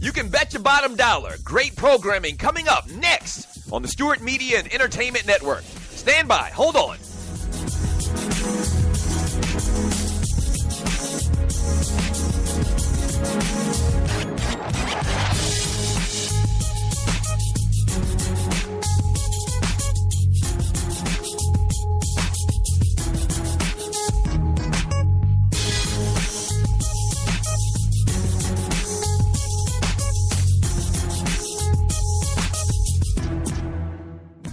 You can bet your bottom dollar. Great programming coming up next on the Stewart Media and Entertainment Network. Stand by. Hold on.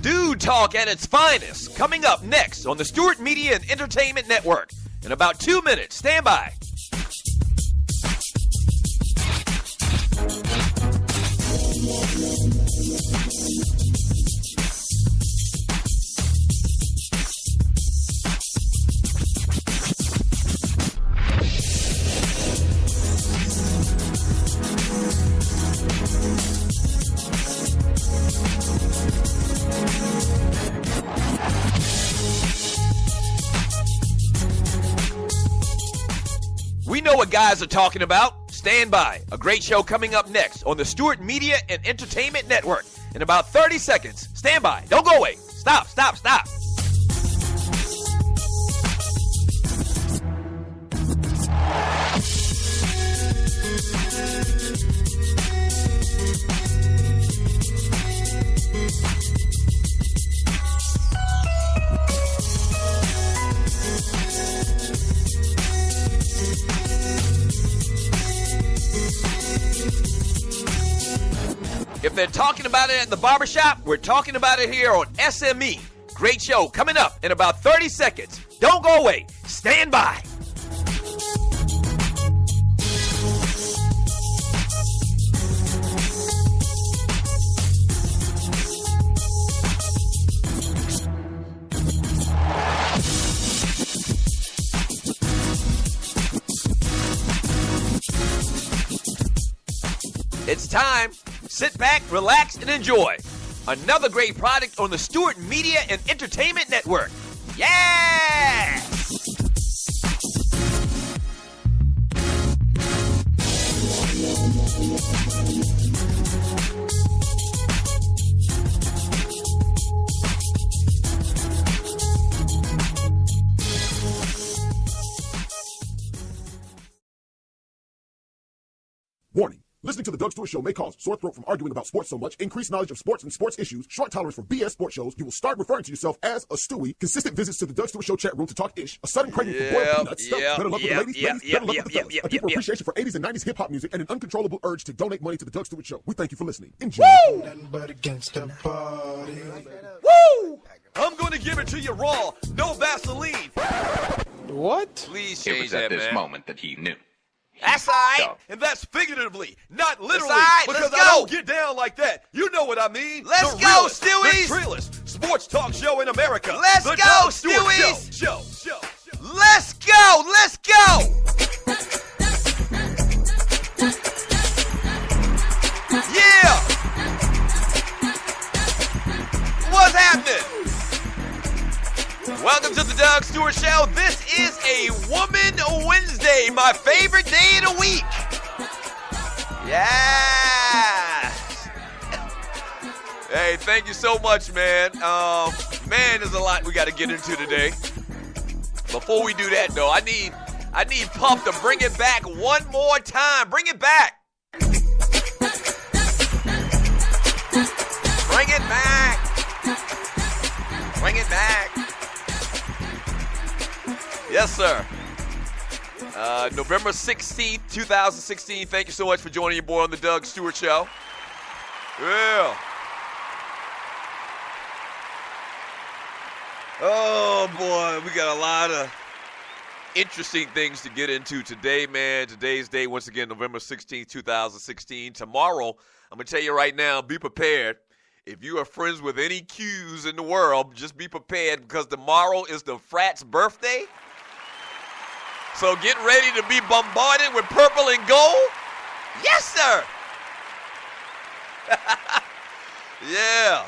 Dude Talk at its finest, coming up next on the Stewart Media and Entertainment Network. In about 2 minutes, stand by. We know what guys are talking about. Stand by. A great show coming up next on the Stewart Media and Entertainment Network. In about 30 seconds. Stand by. Don't go away. Stop. If they're talking about it at the barbershop, we're talking about it here on SME. Great show coming up in about 30 seconds. Don't go away. Stand by. It's time. Sit back, relax, and enjoy. Another great product on the Stewart Media and Entertainment Network. Yeah! Warning. Listening to the Doug Stewart Show may cause sore throat from arguing about sports so much, increased knowledge of sports and sports issues, short tolerance for BS sports shows. You will start referring to yourself as a Stewie, consistent visits to the Doug Stewart Show chat room to talk ish, a sudden craving for boiled peanuts, better luck with the ladies, better luck with the fellas, a deeper appreciation for 80s and 90s hip-hop music, and an uncontrollable urge to donate money to the Doug Stewart Show. We thank you for listening. Enjoy. Woo! Nothing but against the party. Woo! I'm going to give it to you raw, no Vaseline. What? Please It change was at that, this man. moment that he knew. That's all right. So, And that's figuratively, not literally. all right, because let's I go. don't get down like that. You know what I mean. Let's The go, realest, Stewies. The trillest sports talk show in America. Let's The go, Doug Stewart Stewies. Show. Let's go. Let's go. Yeah. What's happening? Welcome to the Doug Stewart Show. This is a Woman Wednesday, my favorite day of the week. Yeah. Hey, thank you so much, man. Man, there's a lot we got to get into today. Before we do that, though, I need Puff to bring it back one more time. Bring it back. Bring it back. Bring it back. Yes, sir. November 16th, 2016. Thank you so much for joining your boy on the Doug Stewart Show. Yeah. Oh, boy. We got a lot of interesting things to get into today, man. Today's day, once again, November 16th, 2016. Tomorrow, I'm going to tell you right now, be prepared. If you are friends with any Q's in the world, just be prepared because tomorrow is the frat's birthday. So get ready to be bombarded with purple and gold. Yes, sir. Yeah.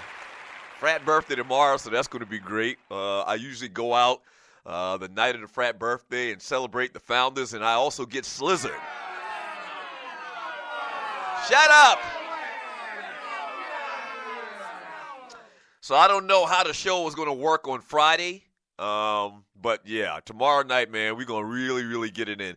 Frat birthday tomorrow, so that's going to be great. I usually go out the night of the frat birthday and celebrate the founders, and I also get slizzard. Shut up. So I don't know how the show is going to work on Friday. But yeah, tomorrow night, man, we're going to really, really get it in.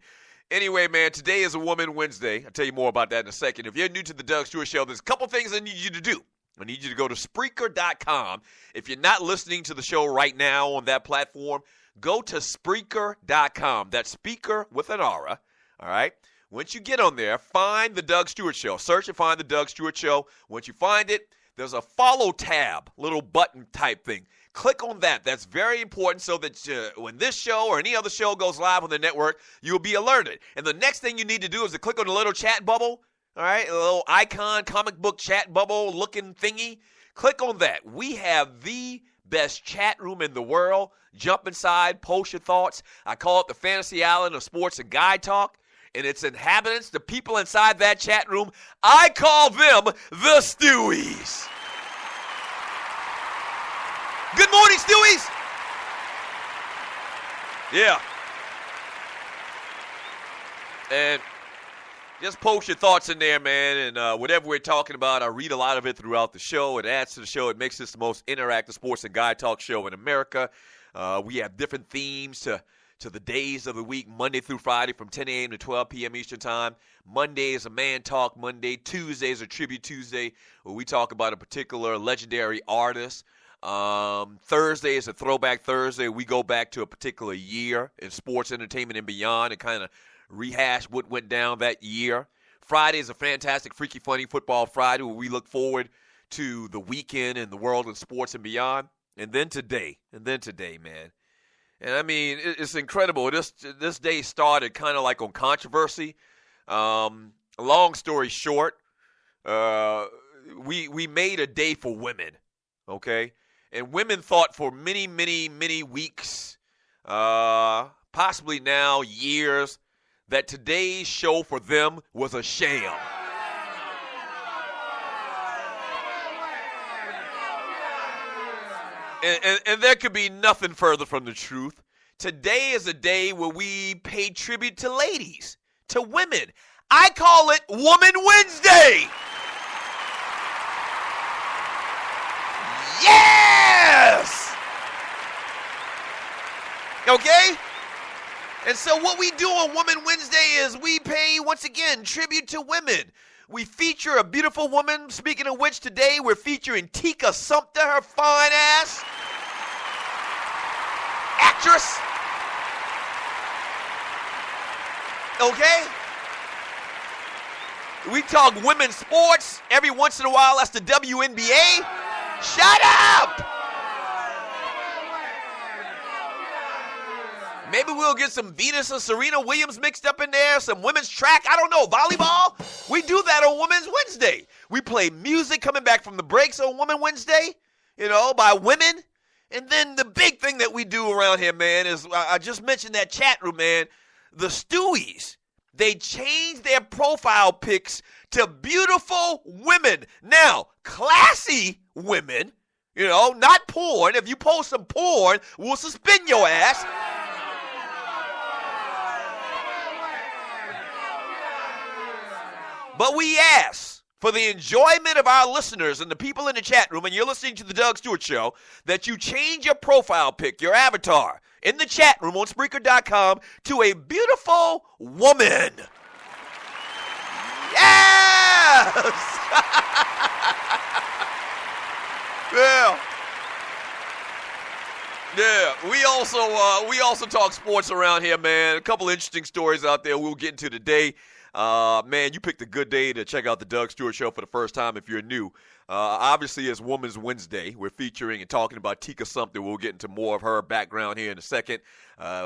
Anyway, man, today is a Woman Wednesday. I'll tell you more about that in a second. If you're new to the Doug Stewart Show, there's a couple things I need you to do. I need you to go to Spreaker.com. If you're not listening to the show right now on that platform, go to Spreaker.com. That's speaker with an R, all right? Once you get on there, find the Doug Stewart Show. Search and find the Doug Stewart Show. Once you find it, there's a follow tab, little button type thing. Click on that. That's very important so that when this show or any other show goes live on the network, you'll be alerted. And the next thing you need to do is to click on the little chat bubble, all right, a little icon, comic book chat bubble looking thingy. Click on that. We have the best chat room in the world. Jump inside, post your thoughts. I call it the Fantasy Island of Sports and Guy Talk. And its inhabitants, the people inside that chat room, I call them the Stewies. Good morning, Stewies. Yeah. And just post your thoughts in there, man. And whatever we're talking about, I read a lot of it throughout the show. It adds to the show. It makes this the most interactive sports and guy talk show in America. We have different themes to the days of the week, Monday through Friday from 10 a.m. to 12 p.m. Eastern Time. Monday is a Man Talk Monday. Tuesday is a Tribute Tuesday, where we talk about a particular legendary artist. Thursday is a Throwback Thursday. We go back to a particular year in sports, entertainment, and beyond and kind of rehash what went down that year. Friday is a fantastic, freaky, funny Football Friday, where we look forward to the weekend in the world of sports and beyond. And then today, man. And, I mean, it's incredible. This day started kind of like on controversy. Long story short, we made a day for women, okay? And women thought for many, many, many weeks, possibly now years, that today's show for them was a sham. And there could be nothing further from the truth. Today is a day where we pay tribute to ladies, to women. I call it Woman Wednesday. Yes! Okay? And so what we do on Woman Wednesday is we pay, once again, tribute to women. We feature a beautiful woman. Speaking of which, today we're featuring Tika Sumpter, her fine ass. Actress. Okay? We talk women's sports. Every once in a while, that's the WNBA. Shut up! Maybe we'll get some Venus and Serena Williams mixed up in there, some women's track, I don't know, volleyball. We do that on Women's Wednesday. We play music coming back from the breaks on Women Wednesday, by women. And then the big thing that we do around here, man, is I just mentioned that chat room, man. The Stewies, they changed their profile pics to beautiful women. Now, classy women, not porn. If you post some porn, we'll suspend your ass. But we ask, for the enjoyment of our listeners and the people in the chat room, and you're listening to the Doug Stewart Show, that you change your profile pic, your avatar, in the chat room on Spreaker.com to a beautiful woman. Yes! Yeah. We also talk sports around here, man. A couple interesting stories out there we'll get into today. Man, you picked a good day to check out the Doug Stewart Show for the first time if you're new. Obviously, it's Women's Wednesday. We're featuring and talking about Tika Sumpter. We'll get into more of her background here in a second.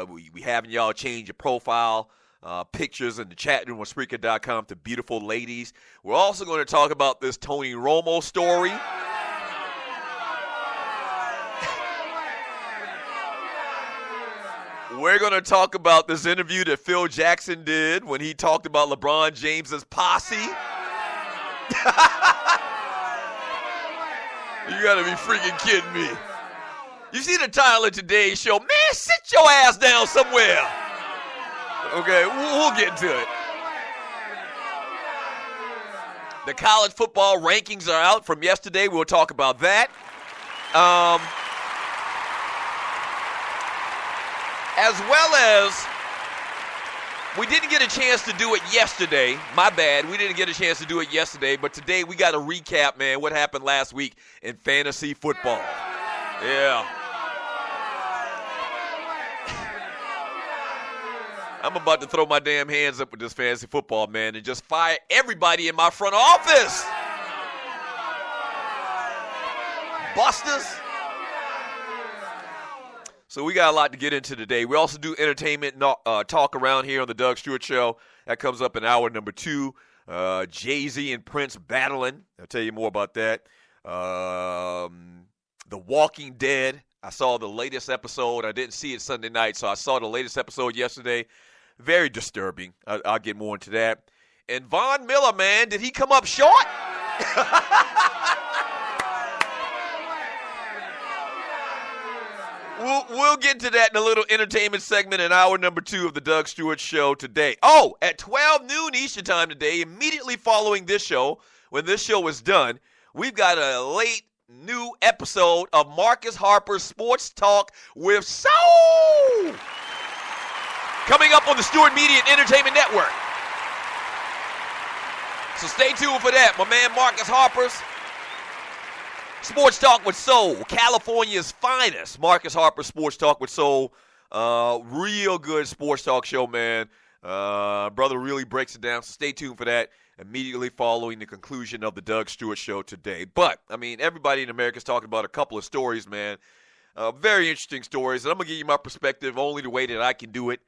We having y'all change your profile pictures in the chat room on Spreaker.com to beautiful ladies. We're also going to talk about this Tony Romo story. We're going to talk about this interview that Phil Jackson did when he talked about LeBron James's posse. You got to be freaking kidding me. You see the title of today's show, man, sit your ass down somewhere. Okay, we'll get to it. The college football rankings are out from yesterday. We'll talk about that. As well as we didn't get a chance to do it yesterday. My bad. We didn't get a chance to do it yesterday. But today we got to recap, man, what happened last week in fantasy football. Yeah. I'm about to throw my damn hands up with this fantasy football, man, and just fire everybody in my front office. Busters. So we got a lot to get into today. We also do entertainment talk around here on the Doug Stewart Show. That comes up in hour number 2. Jay-Z and Prince battling. I'll tell you more about that. The Walking Dead. I saw the latest episode. I didn't see it Sunday night, so I saw the latest episode yesterday. Very disturbing. I'll get more into that. And Von Miller, man, did he come up short? We'll get to that in a little entertainment segment in hour number 2 of the Doug Stewart Show today. Oh, at 12 noon Eastern time today, immediately following this show, when this show is done, we've got a late new episode of Marcus Harper's Sports Talk with Soul, coming up on the Stewart Media and Entertainment Network. So stay tuned for that. My man Marcus Harper's Sports Talk with Soul, California's finest. Marcus Harper Sports Talk with Soul. Real good sports talk show, man. Brother really breaks it down, so stay tuned for that immediately following the conclusion of the Doug Stewart Show today. But, I mean, everybody in America is talking about a couple of stories, man. Very interesting stories, and I'm going to give you my perspective only the way that I can do it.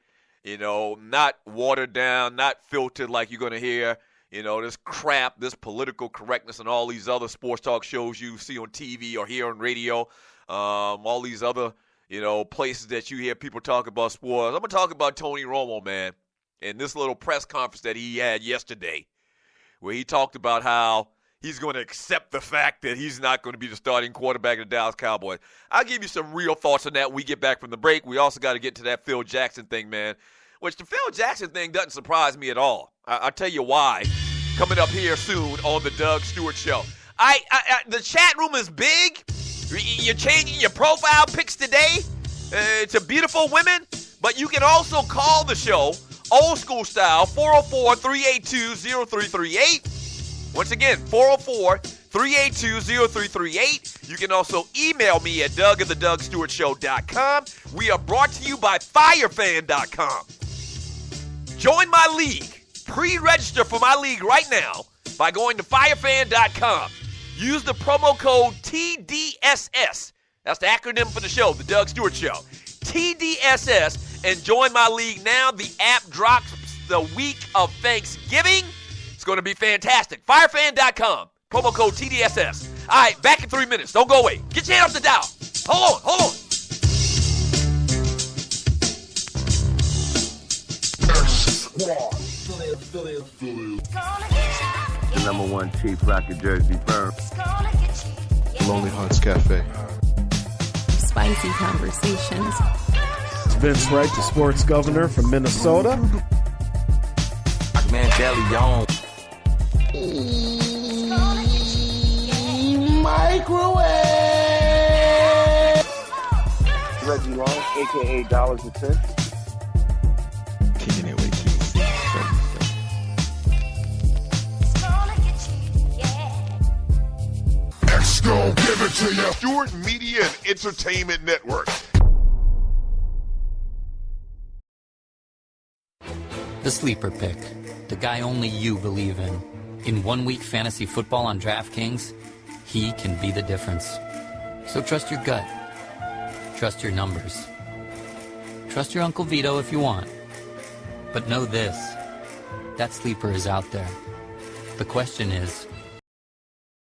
You know, not watered down, not filtered like you're going to hear. You know, this crap, this political correctness and all these other sports talk shows you see on TV or hear on radio, all these other, you know, places that you hear people talk about sports. I'm going to talk about Tony Romo, man, and this little press conference that he had yesterday where he talked about how he's going to accept the fact that he's not going to be the starting quarterback of the Dallas Cowboys. I'll give you some real thoughts on that when we get back from the break. We also got to get to that Phil Jackson thing, man, which the Phil Jackson thing doesn't surprise me at all. I'll tell you why. Coming up here soon on the Doug Stewart Show. The chat room is big. You're changing your profile pics today to beautiful women, but you can also call the show old school style, 404-382-0338. Once again, 404-382-0338. You can also email me at doug@thedougstewartshow.com. We are brought to you by firefan.com. Join my league. Pre-register for my league right now by going to firefan.com. Use the promo code TDSS. That's the acronym for the show, the Doug Stewart Show. TDSS, and join my league now. The app drops the week of Thanksgiving. It's going to be fantastic. Firefan.com. Promo code TDSS. All right, back in 3 minutes. Don't go away. Get your hand off the dial. Hold on. The number 1 cheap rocket jersey firm. Lonely Hearts Cafe. Spicy conversations. It's Vince Wright, the sports governor from Minnesota. Mandela Microwave. Reggie Long, a.k.a. Dollars and Cents. Kicking it with KC. Go give it to you. Stewart Media and Entertainment Network. The sleeper pick, the guy only you believe in. In 1 week fantasy football on DraftKings, he can be the difference. So trust your gut. Trust your numbers. Trust your Uncle Vito if you want. But know this, that sleeper is out there. The question is,